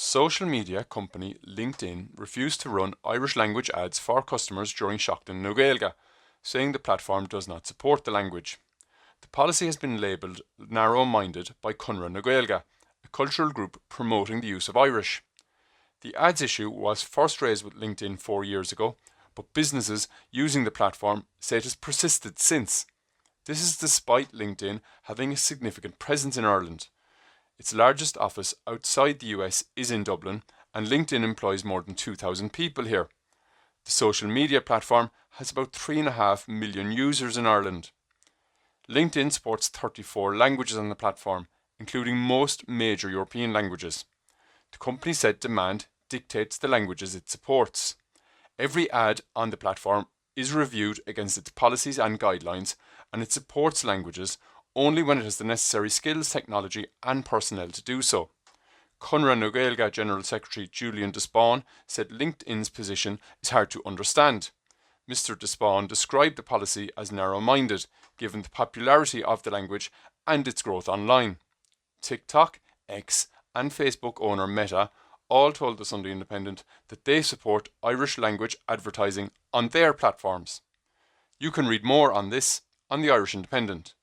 Social media company LinkedIn refused to run Irish language ads for customers during Seachtain na Gaeilge, saying the platform does not support the language. The policy has been labelled narrow-minded by Conradh na Gaeilge, a cultural group promoting the use of Irish. The ads issue was first raised with LinkedIn 4 years ago, but businesses using the platform say it has persisted since. This is despite LinkedIn having a significant presence in Ireland. Its largest office outside the US is in Dublin, and LinkedIn employs more than 2,000 people here. The social media platform has about 3.5 million users in Ireland. LinkedIn supports 34 languages on the platform, including most major European languages. The company said demand dictates the languages it supports. Every ad on the platform is reviewed against its policies and guidelines, and it supports languages only when it has the necessary skills, technology and personnel to do so. Conradh na Gaeilge General Secretary Julian Despawn said LinkedIn's position is hard to understand. Mr. Despawn described the policy as narrow-minded, given the popularity of the language and its growth online. TikTok, X and Facebook owner Meta all told the Sunday Independent that they support Irish language advertising on their platforms. You can read more on this on the Irish Independent.